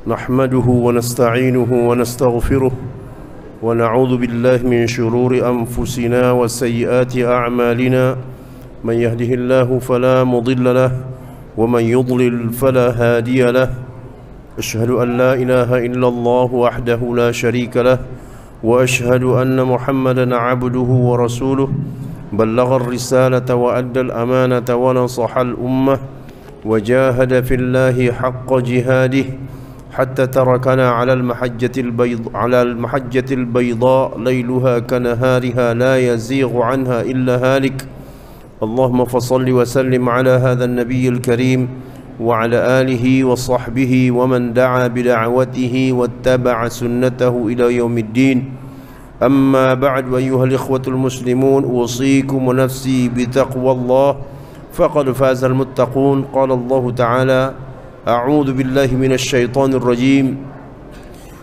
نحمده ونستعينه ونستغفره ونعوذ بالله من شرور أنفسنا وسيئات أعمالنا من يهده الله فلا مضل له ومن يضلل فلا هادي له أشهد أن لا إله إلا الله وحده لا شريك له وأشهد أن محمدا عبده ورسوله بلغ الرسالة وأدى الأمانة ونصح الأمة وجاهد في الله حق جهاده حتى تركنا على المحجة البيضاء ليلها كنهارها لا يزيغ عنها إلا هالك اللهم فصل وسلم على هذا النبي الكريم وعلى آله وصحبه ومن دعا بدعوته واتبع سنته إلى يوم الدين أما بعد أيها الإخوة المسلمون أوصيكم ونفسي بتقوى الله فقد فاز المتقون قال الله تعالى أعوذ بالله من الشيطان الرجيم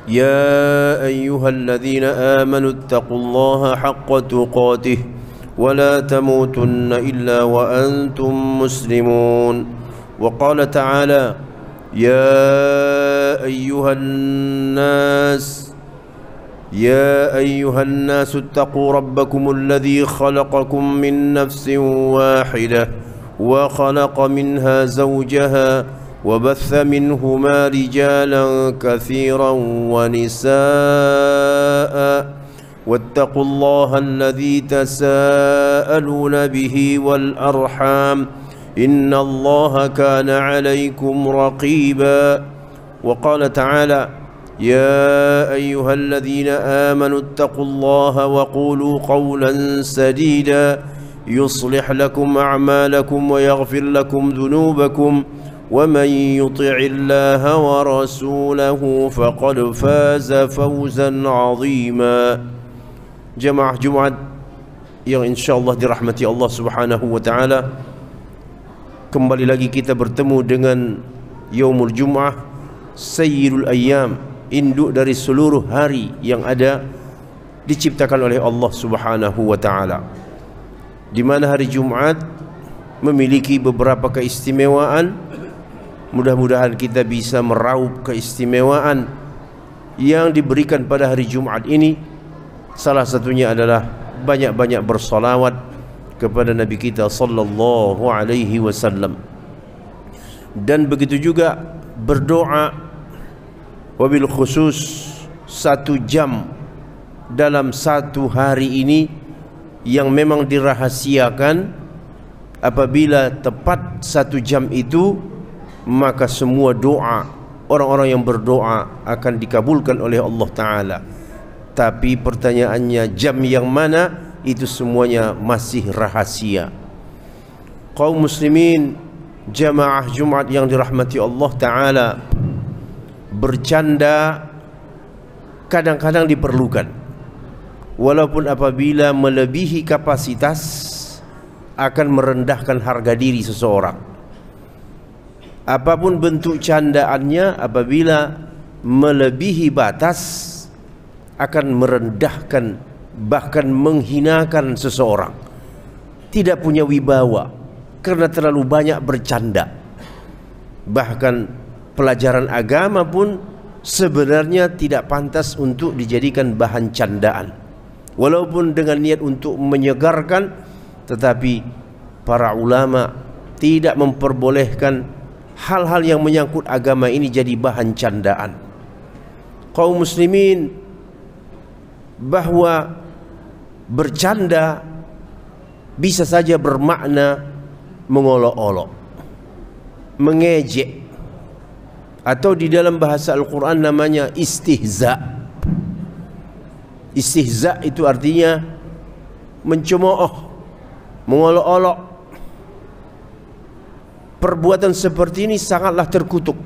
يا أيها الذين آمنوا اتقوا الله حق تقاته ولا تموتن إلا وأنتم مسلمون وقال تعالى يا أيها الناس اتقوا ربكم الذي خلقكم من نفس واحدة وخلق منها زوجها وبث منهما رجالا كثيرا ونساء واتقوا الله الذي تساءلون به والأرحام إن الله كان عليكم رقيبا وقال تعالى يا أيها الذين آمنوا اتقوا الله وقولوا قولا سديدا يصلح لكم أعمالكم ويغفر لكم ذنوبكم ومن يطع الله ورسوله فقد فاز فوزا عظيما جماعة Jumat yang insyaallah dirahmati Allah Subhanahu wa taala. Kembali lagi kita bertemu dengan Yaumul Jum'ah, Sayyidul Ayyam, induk dari seluruh hari yang ada diciptakan oleh Allah Subhanahu wa taala. Di mana hari Jumat memiliki beberapa keistimewaan. Mudah-mudahan kita bisa meraup keistimewaan yang diberikan pada hari Jumat ini. Salah satunya adalah banyak-banyak bersalawat kepada Nabi kita sallallahu alaihi wasallam. Dan begitu juga berdoa, wabil khusus 1 jam dalam 1 hari ini yang memang dirahasiakan. Apabila tepat 1 jam itu, maka semua doa orang-orang yang berdoa akan dikabulkan oleh Allah Ta'ala. Tapi pertanyaannya, jam yang mana? Itu semuanya masih rahasia. Kaum muslimin, jamaah Jumat yang dirahmati Allah Ta'ala, bercanda kadang-kadang diperlukan, walaupun apabila melebihi kapasitas akan merendahkan harga diri seseorang. Apapun bentuk candaannya, apabila melebihi batas akan merendahkan, bahkan menghinakan seseorang. Tidak punya wibawa karena terlalu banyak bercanda. Bahkan pelajaran agama pun sebenarnya tidak pantas untuk dijadikan bahan candaan. Walaupun dengan niat untuk menyegarkan, tetapi para ulama tidak memperbolehkan hal-hal yang menyangkut agama ini jadi bahan candaan. Kaum muslimin, bahwa bercanda bisa saja bermakna mengolok-olok, mengejek, atau di dalam bahasa Al-Quran namanya istihza. Istihza itu artinya mencemooh, mengolok-olok. Perbuatan seperti ini sangatlah terkutuk.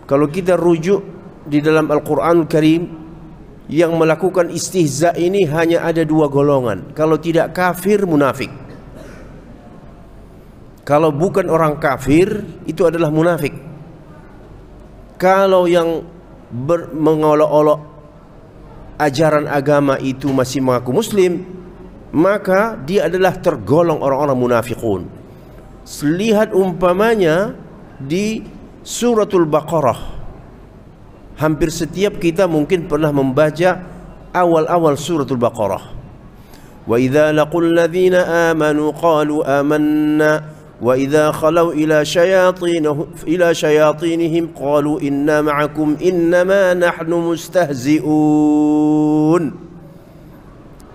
Kalau kita rujuk di dalam Al-Quran Karim, yang melakukan istihza ini hanya ada 2 golongan. Kalau tidak kafir, munafik. Kalau bukan orang kafir, itu adalah munafik. Kalau yang mengolok-olok ajaran agama itu masih mengaku muslim, maka dia adalah tergolong orang-orang munafikun. Lihat umpamanya di suratul Baqarah hampir setiap kita mungkin pernah membaca awal-awal suratul Baqarah. Wa idza laqul ladzina amanu qalu amanna wa idza khalau ila syayatinihim qalu inna ma'akum innama nahnu mustahzi'un.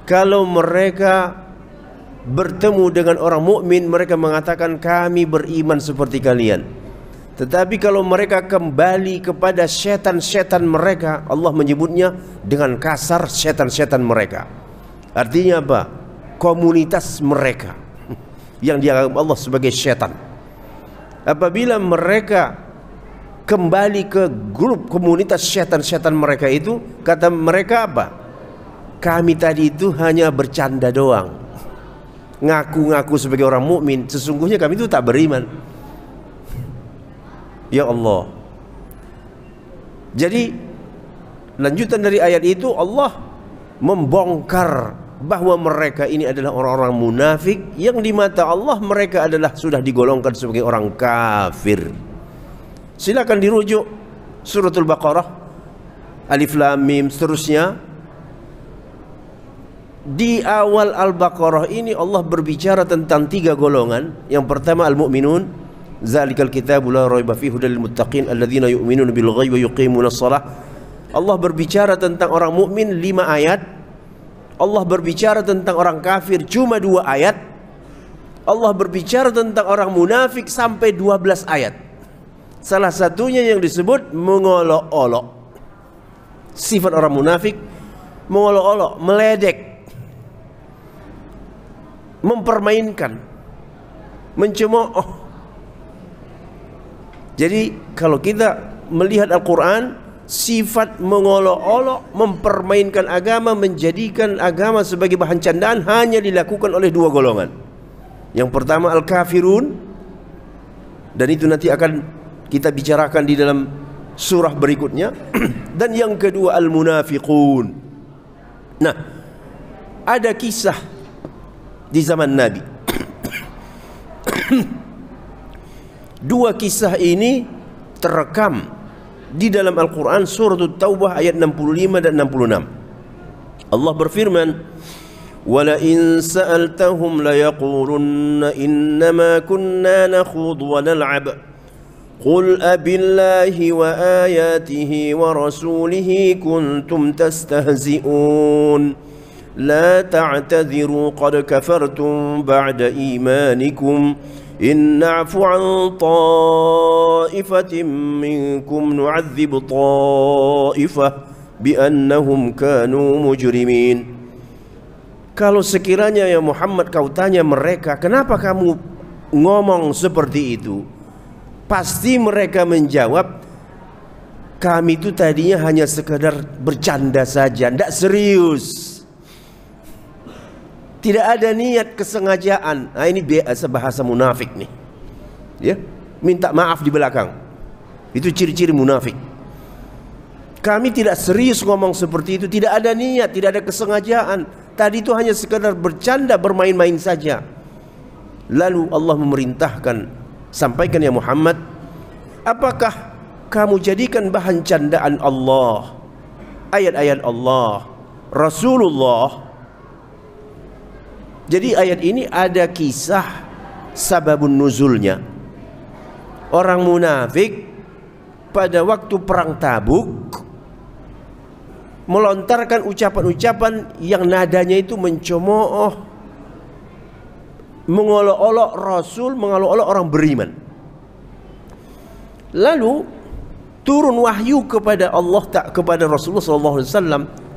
Kalau mereka bertemu dengan orang mukmin, mereka mengatakan kami beriman seperti kalian. Tetapi kalau mereka kembali kepada setan-setan mereka, Allah menyebutnya dengan kasar setan-setan mereka. Artinya apa? Komunitas mereka yang dianggap Allah sebagai setan. Apabila mereka kembali ke grup komunitas setan-setan mereka itu, kata mereka apa? Kami tadi itu hanya bercanda doang, ngaku-ngaku sebagai orang mukmin, sesungguhnya kami itu tak beriman. Ya Allah. Jadi lanjutan dari ayat itu, Allah membongkar bahwa mereka ini adalah orang-orang munafik yang di mata Allah mereka adalah sudah digolongkan sebagai orang kafir. Silakan dirujuk suratul Baqarah, Alif Lam Mim seterusnya. Di awal Al-Baqarah ini Allah berbicara tentang 3 golongan. Yang pertama al-mu'minun, zalikal kitabu la raiba fihi hudal lil muttaqin alladzina yu'minuna bil ghaibi wa yuqimunas shalah. Allah berbicara tentang orang mukmin 5 ayat. Allah berbicara tentang orang kafir cuma 2 ayat. Allah berbicara tentang orang munafik sampai 12 ayat. Salah satunya yang disebut mengolok-olok. Sifat orang munafik mengolok-olok, meledek, mempermainkan, mencemooh. Jadi kalau kita melihat Al-Quran, sifat mengolok-olok, mempermainkan agama, menjadikan agama sebagai bahan candaan hanya dilakukan oleh 2 golongan. Yang pertama al-kafirun, dan itu nanti akan kita bicarakan di dalam surah berikutnya. Dan yang kedua al-munafiqun. Nah, ada kisah di zaman Nabi. 2 kisah ini terekam di dalam Al-Quran surah At-Taubah ayat 65 dan 66. Allah berfirman, "Wala in sa'altahum la yaqulunna innama kunna nakhudhu wa nal'ab. Qul abillahi wa ayatihi wa rasulihi kuntum tastahzi'un. La ta'tadhiru qad kafartum ba'da imanikum. إن نعفو عن طائفة منكم نعذب طائفة بأنهم كانوا مجرمين." Kalau sekiranya ya Muhammad kau tanya mereka, kenapa kamu ngomong seperti itu? Pasti mereka menjawab, kami itu tadinya hanya sekedar bercanda saja, tidak serius. Tidak ada niat kesengajaan. Nah, ini bahasa munafik nih. Ya, minta maaf di belakang. Itu ciri-ciri munafik. Kami tidak serius ngomong seperti itu, tidak ada niat, tidak ada kesengajaan. Tadi itu hanya sekadar bercanda, bermain-main saja. Lalu Allah memerintahkan, sampaikan ya Muhammad, apakah kamu jadikan bahan candaan Allah, ayat-ayat Allah, Rasulullah? Jadi ayat ini ada kisah sababun nuzulnya. Orang munafik pada waktu perang Tabuk melontarkan ucapan-ucapan yang nadanya itu mencemooh, mengolok-olok Rasul, mengolok-olok orang beriman. Lalu turun wahyu kepada Allah, kepada Rasulullah SAW.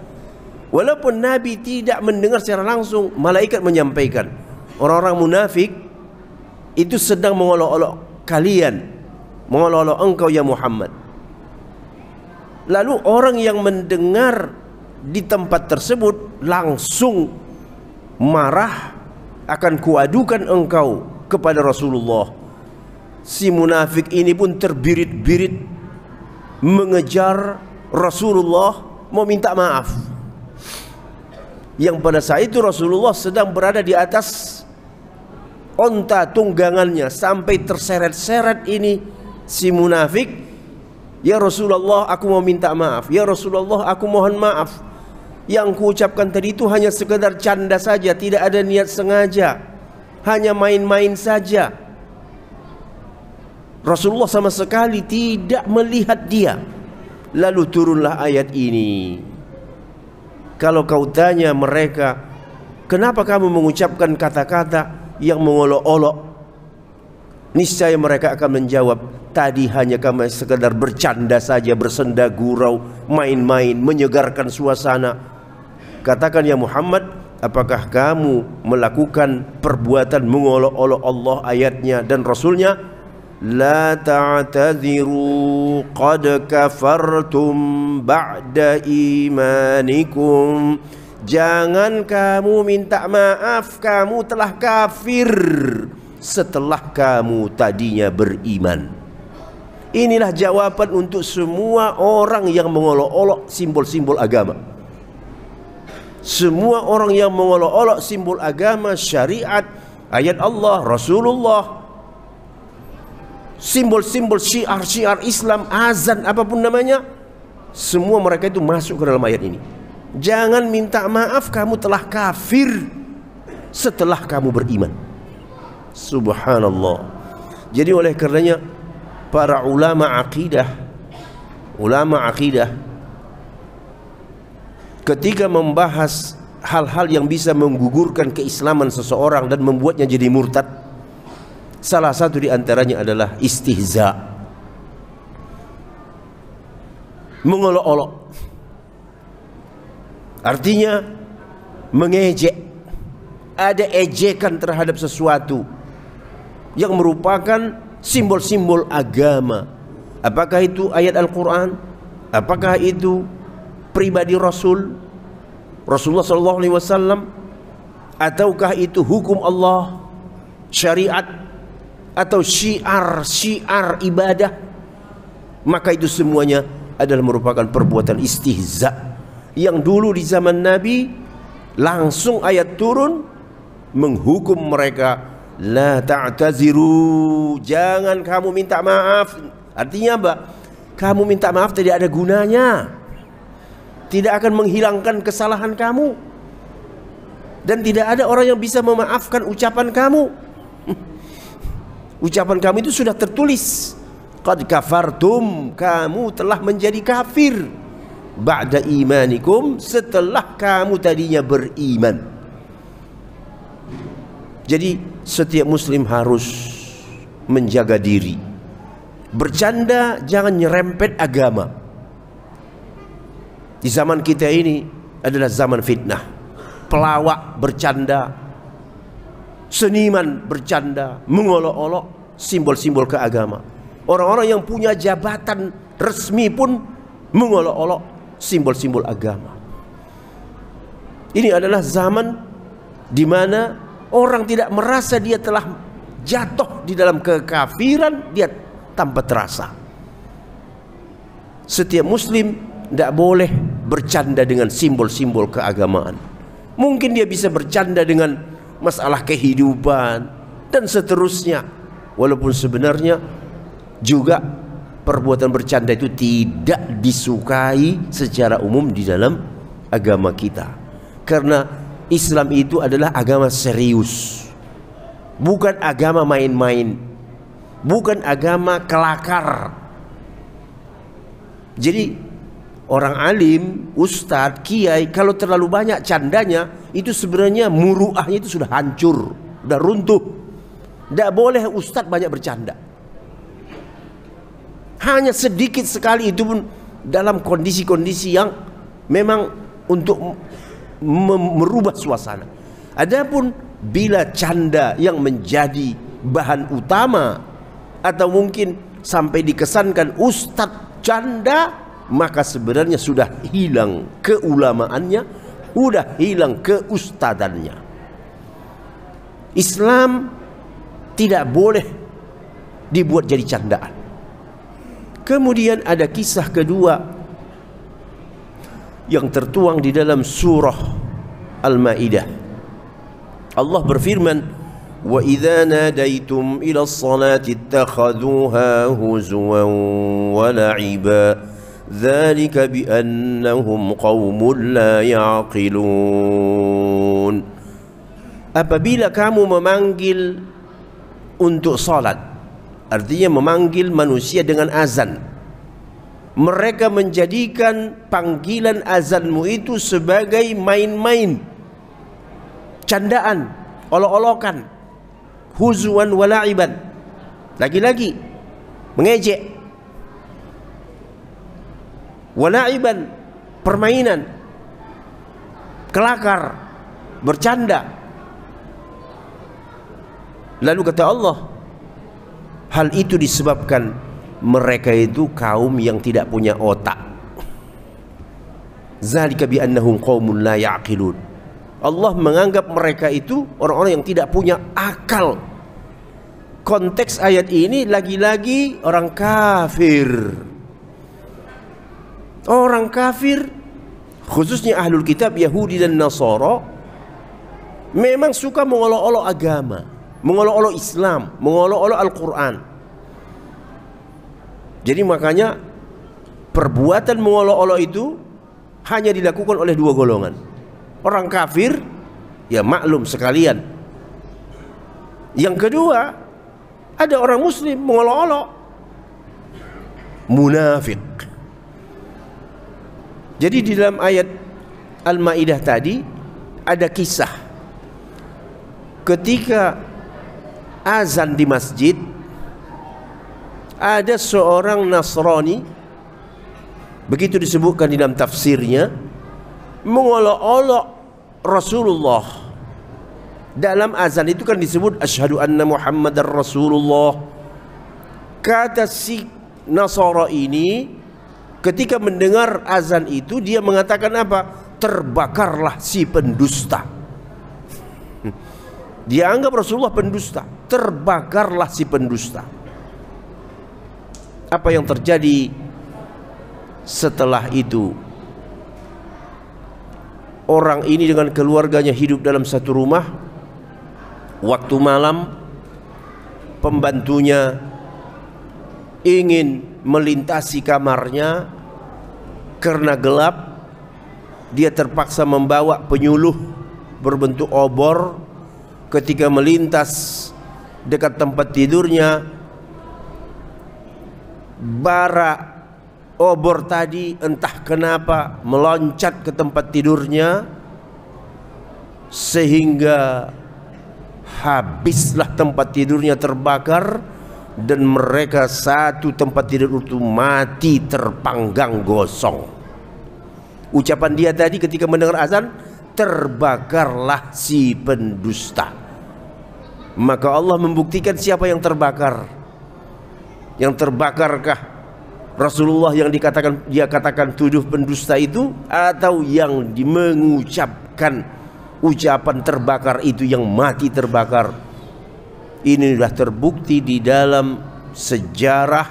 Walaupun Nabi tidak mendengar secara langsung, malaikat menyampaikan, orang-orang munafik itu sedang mengolok-olok kalian, mengolok-olok engkau ya Muhammad. Lalu orang yang mendengar di tempat tersebut langsung marah, akan kuadukan engkau kepada Rasulullah. Si munafik ini pun terbirit-birit mengejar Rasulullah, mau minta maaf. Yang pada saat itu Rasulullah sedang berada di atas onta tunggangannya, sampai terseret-seret ini si munafik Ya Rasulullah, aku mau minta maaf. Ya Rasulullah, aku mohon maaf. Yang kuucapkan tadi itu hanya sekedar canda saja, tidak ada niat sengaja, hanya main-main saja. Rasulullah sama sekali tidak melihat dia. Lalu turunlah ayat ini. Kalau kau tanya mereka, kenapa kamu mengucapkan kata-kata yang mengolok-olok? Niscaya mereka akan menjawab, tadi hanya kami sekedar bercanda saja, bersenda gurau, main-main, menyegarkan suasana. Katakan ya Muhammad, apakah kamu melakukan perbuatan mengolok-olok Allah, ayatnya dan Rasulnya? La ta'tadhiru qad kafartum ba'da imanikum. Jangan kamu minta maaf, kamu telah kafir setelah kamu tadinya beriman. Inilah jawaban untuk semua orang yang mengolok-olok simbol-simbol agama. Semua orang yang mengolok-olok simbol agama, syariat, ayat Allah, Rasulullah, simbol-simbol syiar-syiar Islam, azan, apapun namanya, semua mereka itu masuk ke dalam ayat ini. Jangan minta maaf, kamu telah kafir setelah kamu beriman. Subhanallah. Jadi oleh karenanya para ulama akidah ketika membahas hal-hal yang bisa menggugurkan keislaman seseorang dan membuatnya jadi murtad, salah satu di antaranya adalah istihza, mengolok-olok. Artinya mengejek, ada ejekan terhadap sesuatu yang merupakan simbol-simbol agama. Apakah itu ayat Al-Quran? Apakah itu pribadi Rasulullah SAW? Ataukah itu hukum Allah, syariat, atau syiar ibadah? Maka itu semuanya adalah merupakan perbuatan istihza, yang dulu di zaman Nabi langsung ayat turun menghukum mereka. La ta'taziru, jangan kamu minta maaf. Artinya apa? Kamu minta maaf tidak ada gunanya, tidak akan menghilangkan kesalahan kamu, dan tidak ada orang yang bisa memaafkan ucapan kamu. Ucapan kamu itu sudah tertulis. Qad kafartum, kamu telah menjadi kafir. Ba'da imanikum, setelah kamu tadinya beriman. Jadi setiap muslim harus menjaga diri. Bercanda jangan nyerempet agama. Di zaman kita ini adalah zaman fitnah. Pelawak bercanda, seniman bercanda, mengolok-olok simbol-simbol keagama. Orang-orang yang punya jabatan resmi pun mengolok-olok simbol-simbol agama. Ini adalah zaman di mana orang tidak merasa dia telah jatuh di dalam kekafiran, dia tanpa terasa. Setiap muslim tidak boleh bercanda dengan simbol-simbol keagamaan. Mungkin dia bisa bercanda dengan masalah kehidupan dan seterusnya, walaupun sebenarnya juga perbuatan bercanda itu tidak disukai secara umum di dalam agama kita. Karena Islam itu adalah agama serius, bukan agama main-main, bukan agama kelakar. Jadi orang alim, ustadz, kiai, kalau terlalu banyak candanya, itu sebenarnya muruahnya itu sudah hancur, sudah runtuh. Tidak boleh ustadz banyak bercanda. Hanya sedikit sekali, itu pun dalam kondisi-kondisi yang memang untuk merubah suasana. Adapun bila canda yang menjadi bahan utama, atau mungkin sampai dikesankan ustadz canda, maka sebenarnya sudah hilang keulamaannya, sudah hilang keustadannya. Islam tidak boleh dibuat jadi candaan. Kemudian ada kisah kedua yang tertuang di dalam surah Al-Maidah. Allah berfirman, wa idza nadaitum ila as-salati ittakhadhuha huzwan wa la'iba dzalika bi annahum qaumun la ya'qilun. Apabila kamu memanggil untuk salat, artinya memanggil manusia dengan azan, mereka menjadikan panggilan azanmu itu sebagai main-main, candaan, olok-olokan, huzwan wa la'iban, lagi-lagi mengejek, wa la'iban, permainan, kelakar, bercanda. Lalu kata Allah, hal itu disebabkan mereka itu kaum yang tidak punya otak. Zalika bi annahum qaumun la ya'qilun. Allah menganggap mereka itu orang-orang yang tidak punya akal. Konteks ayat ini lagi-lagi orang kafir. Orang kafir, khususnya ahlul kitab Yahudi dan Nasara, memang suka mengolok-olok agama, mengolok-olok Islam, mengolok-olok Al-Quran. Jadi makanya perbuatan mengolok-olok itu hanya dilakukan oleh dua golongan. Orang kafir, ya maklum sekalian. Yang kedua, ada orang muslim mengolok-olok, munafik. Jadi di dalam ayat Al-Maidah tadi ada kisah ketika azan di masjid, ada seorang Nasrani, begitu disebutkan di dalam tafsirnya, mengolok-olok Rasulullah. Dalam azan itu kan disebut asyhadu anna Muhammadar Rasulullah. Kata si Nasara ini ketika mendengar azan itu, dia mengatakan apa? Terbakarlah si pendusta. Dia anggap Rasulullah pendusta. Terbakarlah si pendusta. Apa yang terjadi setelah itu? Orang ini dengan keluarganya hidup dalam satu rumah. Waktu malam, pembantunya ingin melintasi kamarnya karena gelap. Dia terpaksa membawa penyuluh berbentuk obor. Ketika melintas dekat tempat tidurnya, bara obor tadi entah kenapa meloncat ke tempat tidurnya, sehingga habislah tempat tidurnya terbakar, dan mereka satu tempat tidur itu mati terpanggang gosong. Ucapan dia tadi ketika mendengar azan, terbakarlah si pendusta. Maka Allah membuktikan siapa yang terbakar. Yang terbakarkah Rasulullah yang dia katakan tuduh pendusta itu, atau yang mengucapkan ucapan terbakar itu yang mati terbakar? Ini sudah terbukti di dalam sejarah,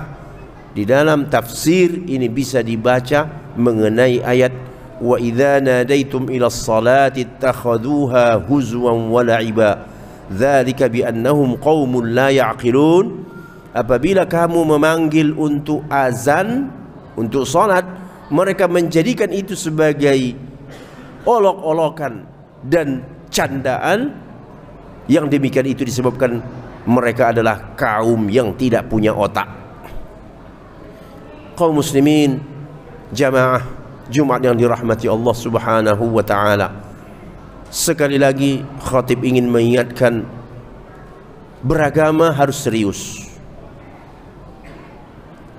di dalam tafsir ini bisa dibaca mengenai ayat wa idza nadaitum ila sholati ittakhadhuha huzwan wa la'iba dzalika bi annahum qaumun la ya'qilun. Apabila kamu memanggil untuk azan, untuk salat, mereka menjadikan itu sebagai olok-olokan dan candaan. Yang demikian itu disebabkan mereka adalah kaum yang tidak punya otak. Kaum muslimin jamaah Jumat yang dirahmati Allah Subhanahu wa ta'ala, sekali lagi khatib ingin mengingatkan, beragama harus serius.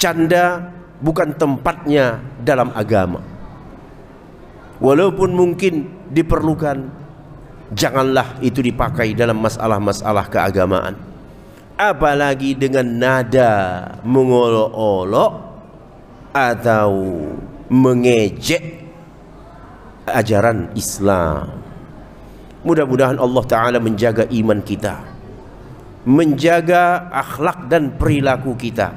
Canda bukan tempatnya dalam agama. Walaupun mungkin diperlukan, janganlah itu dipakai dalam masalah-masalah keagamaan. Apalagi dengan nada mengolok-olok atau mengejek ajaran Islam. Mudah-mudahan Allah Ta'ala menjaga iman kita, menjaga akhlak dan perilaku kita,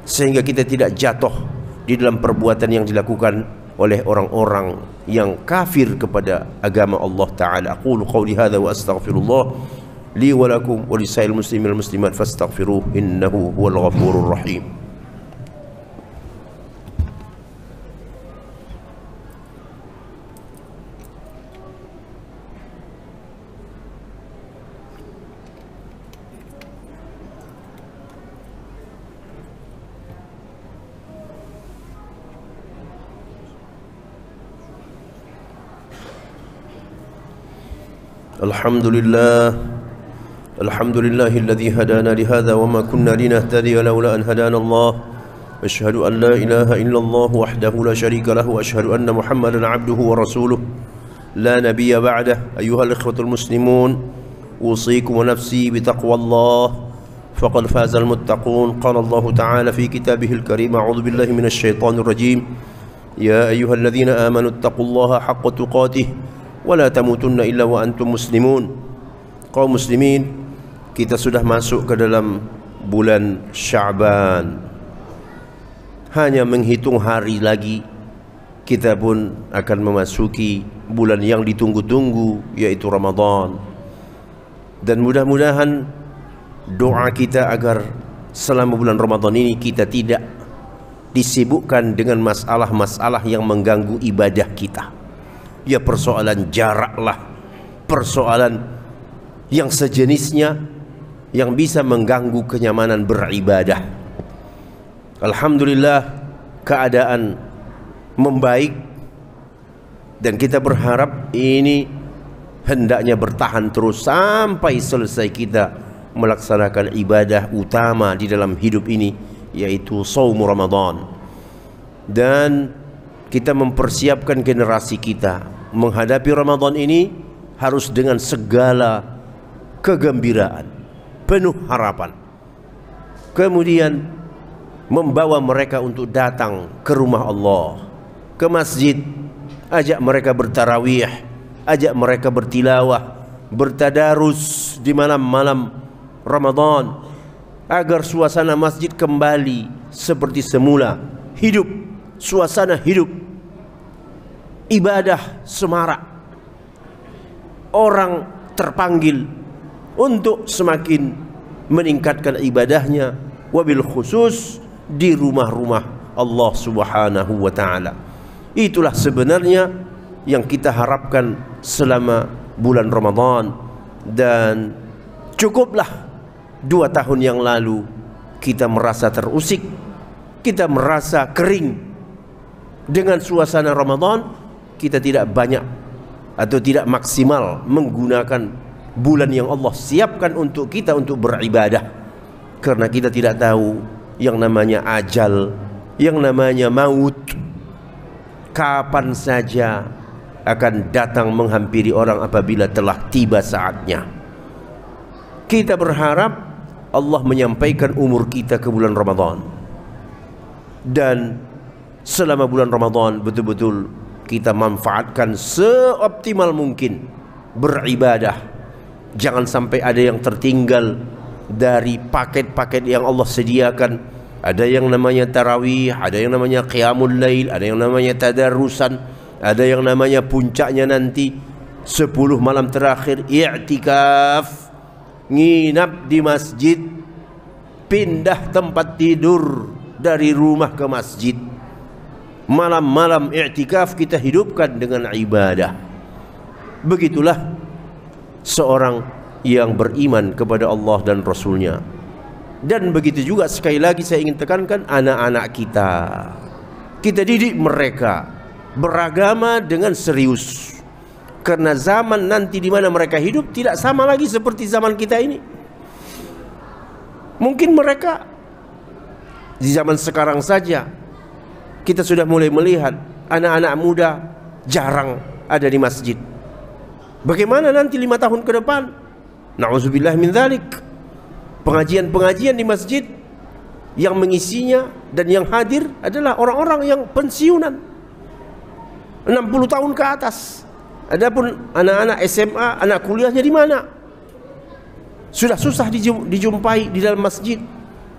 sehingga kita tidak jatuh di dalam perbuatan yang dilakukan oleh orang-orang yang kafir kepada agama Allah Ta'ala. Aqulu qawli hadha wa astaghfirullah li wa lakum wa lisairil muslimin wal muslimat fastaghfiruh innahu huwal ghafurur rahim. Alhamdulillahilladzi hadana lihadza wa ma kunna linahtadiya laula an hadana Allah. Asyhadu an la ilaha illallah wahdahu la syarika lahu wa asyhadu anna Muhammadan abduhu wa rasuluh la nabiyya ba'dah. Ayyuhal ikhwatul muslimun, usikum wa nafsi bitaqwallah faqad fazal muttaqun. Qala Allah ta'ala fi kitabihil karim, a'udzu billahi minasy syaithanir rajim. Ya ayyuhalladzina amanu taqullaha haqqa tuqatih wala tamutunna illa wa antum muslimun. Kaum muslimin, kita sudah masuk ke dalam bulan Sya'ban. Hanya menghitung hari lagi kita pun akan memasuki bulan yang ditunggu-tunggu, yaitu Ramadan. Dan mudah-mudahan doa kita agar selama bulan Ramadan ini kita tidak disibukkan dengan masalah-masalah yang mengganggu ibadah kita. Ya persoalan jarak lah, persoalan yang sejenisnya yang bisa mengganggu kenyamanan beribadah. Alhamdulillah keadaan membaik dan kita berharap ini hendaknya bertahan terus sampai selesai kita melaksanakan ibadah utama di dalam hidup ini, yaitu shaum Ramadan. Dan kita mempersiapkan generasi kita menghadapi Ramadan ini harus dengan segala kegembiraan, penuh harapan. Kemudian membawa mereka untuk datang ke rumah Allah, ke masjid, ajak mereka bertarawih, ajak mereka bertilawah, bertadarus di malam-malam Ramadan, agar suasana masjid kembali seperti semula, hidup, suasana hidup, ibadah semarak. Orang terpanggil untuk semakin meningkatkan ibadahnya, wabil khusus di rumah-rumah Allah Subhanahu wa ta'ala. Itulah sebenarnya yang kita harapkan selama bulan Ramadan. Dan cukuplah 2 tahun yang lalu kita merasa terusik, kita merasa kering dengan suasana Ramadan. Kita tidak banyak atau tidak maksimal menggunakan bulan yang Allah siapkan untuk kita untuk beribadah, karena kita tidak tahu yang namanya ajal, yang namanya maut, kapan saja akan datang menghampiri orang apabila telah tiba saatnya. Kita berharap Allah menyampaikan umur kita ke bulan Ramadan, dan selama bulan Ramadan betul-betul kita manfaatkan seoptimal mungkin beribadah. Jangan sampai ada yang tertinggal dari paket-paket yang Allah sediakan. Ada yang namanya tarawih, ada yang namanya qiyamul lail, ada yang namanya tadarusan, ada yang namanya puncaknya nanti 10 malam terakhir i'tikaf, nginap di masjid, pindah tempat tidur dari rumah ke masjid. Malam-malam i'tikaf kita hidupkan dengan ibadah. Begitulah seorang yang beriman kepada Allah dan Rasulnya. Dan begitu juga sekali lagi saya ingin tekankan, anak-anak kita, kita didik mereka beragama dengan serius. Karena zaman nanti di mana mereka hidup tidak sama lagi seperti zaman kita ini. Mungkin mereka di zaman sekarang saja kita sudah mulai melihat anak-anak muda jarang ada di masjid. Bagaimana nanti 5 tahun ke depan? Na'udzubillah min dzalik. Pengajian-pengajian di masjid yang mengisinya dan yang hadir adalah orang-orang yang pensiunan 60 tahun ke atas. Adapun anak-anak SMA, anak kuliahnya di mana? Sudah susah dijumpai di dalam masjid.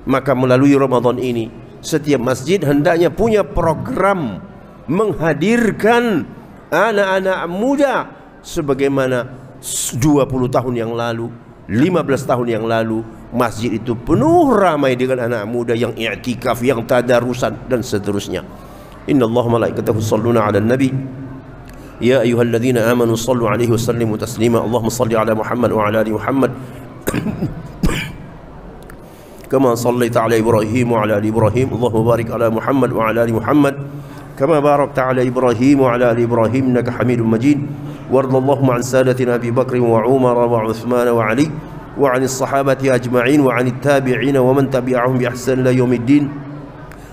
Maka melalui Ramadan ini setiap masjid hendaknya punya program menghadirkan anak-anak muda sebagaimana 20 tahun yang lalu 15 tahun yang lalu masjid itu penuh ramai dengan anak muda yang i'tikaf, yang tadarusan dan seterusnya. Innallaha malaikatahu yusholluna 'alan nabi ya ayyuhalladzina amanu shallu 'alaihi wa sallimu taslima. Allahumma shalli 'ala Muhammad wa 'ala ali Muhammad kama shallaita 'ala Ibrahim wa 'ala ali Ibrahim. Allahumma barik 'ala Muhammad wa 'ala ali Muhammad kama barakta 'ala Ibrahim wa 'ala ali Ibrahim innaka Hamidum Majid. وارض اللهم عن سادتنا أبي بكر وعمر وعثمان وعلي وعن الصحابة أجمعين وعن التابعين ومن تبعهم بإحسان إلى يوم الدين.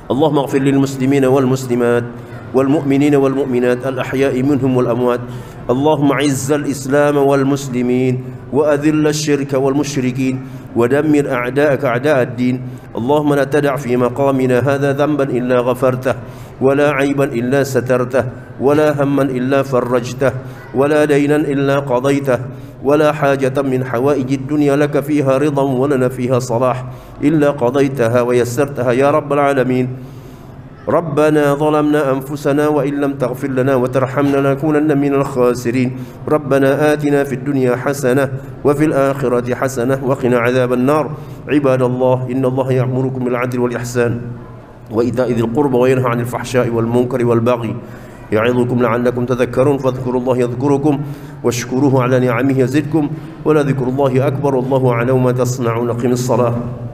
اللهم اغفر للمسلمين والمسلمات والمؤمنين والمؤمنات الأحياء منهم والأموات. اللهم عز الإسلام والمسلمين وأذل الشرك والمشركين ودمر أعداءك أعداء الدين. اللهم لا تدع في مقامنا هذا ذنبا إلا غفرته ولا عيبا إلا سترته ولا هما إلا فرجته ولا دينا إلا قضيته ولا حاجة من حوائج الدنيا لك فيها رضا ولنا فيها صلاح إلا قضيتها ويسرتها يا رب العالمين. ربنا ظلمنا أنفسنا وإن لم تغفر لنا وترحمنا لنكونن من الخاسرين. ربنا آتنا في الدنيا حسنة وفي الآخرة حسنة وقنا عذاب النار. عباد الله إن الله يأمركم بالعدل والإحسان وإيتاء ذي القربى وينهى عن الفحشاء والمنكر والبغي يعظكم لعلكم تذكرون. فاذكروا الله يذكركم واشكروه على نعمه يزدكم ولذكر الله أكبر والله أعلم ما تصنعون. قم الصلاة.